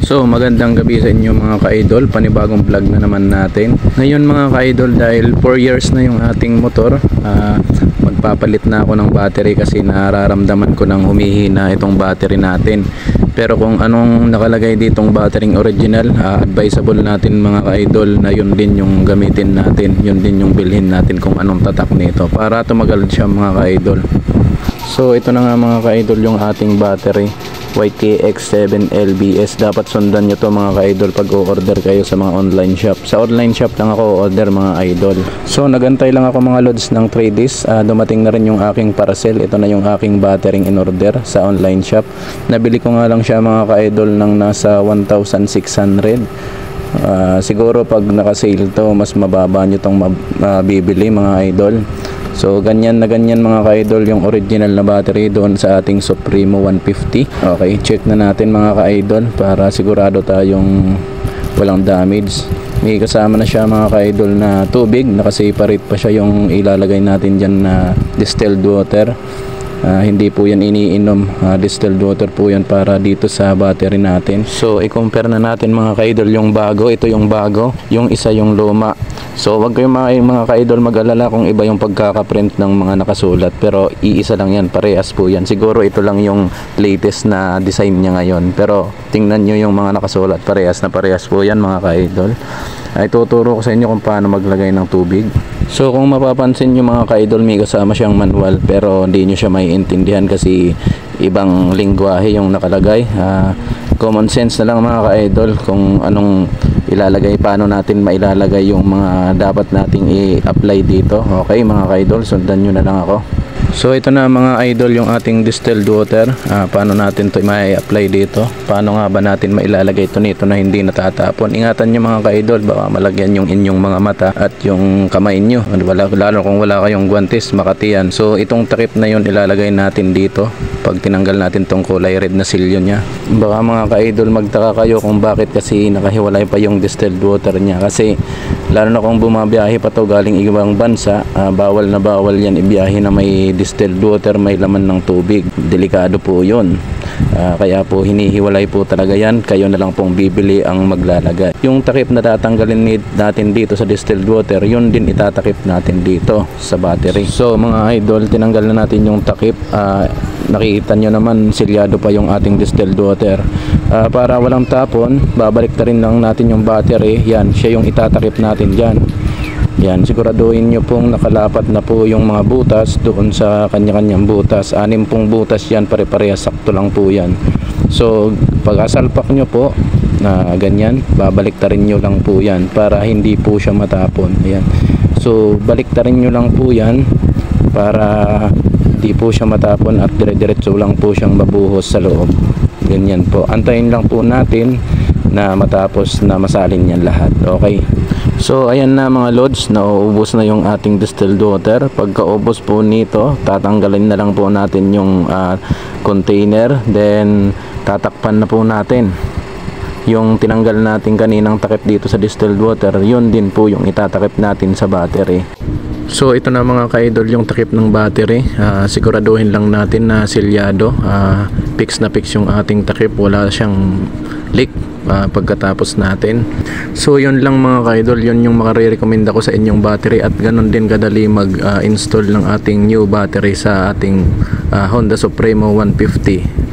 So magandang gabi sa inyo mga ka-idol, panibagong vlog na naman natin. Ngayon mga ka-idol, dahil 4 years na yung ating motor, magpapalit na ako ng battery kasi nararamdaman ko nang humihina itong battery natin. Pero kung anong nakalagay ditong battery original, advisable natin mga ka-idol na yun din yung gamitin natin, yun din yung bilhin natin kung anong tatak nito para tumagal siya mga ka-idol. So ito na nga mga ka-idol yung ating battery, YKX7 LBS. Dapat sundan nyo to mga ka-idol pag o-order kayo sa mga online shop. Sa online shop lang ako order mga idol. So nagantay lang ako mga lods ng 3 days. Dumating na rin yung aking parcel. Ito na yung aking battery in order sa online shop. Nabili ko nga lang siya mga ka-idol ng nasa 1,600. Siguro pag naka-sale to, mas mababa nyo tong mabibili mga idol. So ganyan na ganyan mga ka-idol yung original na battery doon sa ating Supremo 150. Okay, check na natin mga ka-idol para sigurado tayong walang damage. May kasama na siya mga ka-idol na tubig, naka-separate pa siya yung ilalagay natin dyan na distilled water. Hindi po yan iniinom, distilled water po yan para dito sa battery natin. So i-compare na natin mga ka-idol yung bago, ito yung bago, yung isa yung luma. So wag kayong mga ka-idol mag-alala kung iba yung pagkakaprint ng mga nakasulat, pero iisa lang yan, parehas po yan. Siguro ito lang yung latest na design niya ngayon, pero tingnan nyo yung mga nakasulat, parehas na parehas po yan mga ka-idol. Ay tuturo ko sa inyo kung paano maglagay ng tubig. So kung mapapansin nyo mga ka-idol, may kasama siyang manual pero hindi nyo siya maiintindihan kasi ibang lingwahe yung nakalagay. Common sense na lang mga ka-idol kung anong ilalagay, paano natin mailalagay yung mga dapat nating i-apply dito. Okay mga ka-idol, sundan nyo na lang ako. So ito na mga idol yung ating distilled water. Paano natin ito ma-apply dito? Paano nga ba natin mailalagay ito nito na hindi natatapon? Ingatan nyo mga ka-idol, baka malagyan yung inyong mga mata at yung kamay nyo. Lalo kung wala kayong guantes, makatiyan. So itong takip na yun ilalagay natin dito. Pag tinanggal natin tong kulay red na silyo nya. Baka mga ka-idol magtaka kayo kung bakit kasi nakahiwalay pa yung distilled water nya. Kasi lalo na kung bumabiyahe pa to galing ibang bansa, bawal na bawal yan ibiyahe na may distilled water, may laman ng tubig. Delikado po yun. Kaya po hinihiwalay po talaga yan. Kayo na lang pong bibili ang maglalagay. Yung takip na tatanggalin natin dito sa distilled water, yun din itatakip natin dito sa battery. So mga idol, tinanggal na natin yung takip. Nakikita nyo naman silyado pa yung ating distilled water. Para walang tapon, babalik na rin lang natin yung battery. Yan, siya yung itatakip natin dyan. Yan, siguraduhin nyo pong nakalapat na po yung mga butas doon sa kanya-kanyang butas. 6 pong butas yan, pare-pareha, sakto lang po yan. So pag asalpak nyo po na ganyan, babalik ta rin nyo lang po yan para hindi po siya matapon. Ayan. So balik ta rin nyo lang po yan para di po siya matapon at dire-diretso lang po siyang mabuhos sa loob. Ganyan po, antayin lang po natin na matapos na masalin yan lahat. Okay, so ayan na mga lods, nauubos na yung ating distilled water. Pagkaubos po nito, tatanggalin na lang po natin yung container, then tatakpan na po natin yung tinanggal natin kaninang takip dito sa distilled water. Yun din po yung itatakip natin sa battery. So ito na mga ka-idol yung takip ng battery. Siguraduhin lang natin na silyado, fix na fix yung ating takip, wala siyang leak pagkatapos natin. So yun lang mga ka-idol, yun yung makare-recommend ako sa inyong battery, at ganun din kadali mag install ng ating new battery sa ating Honda Supremo 150.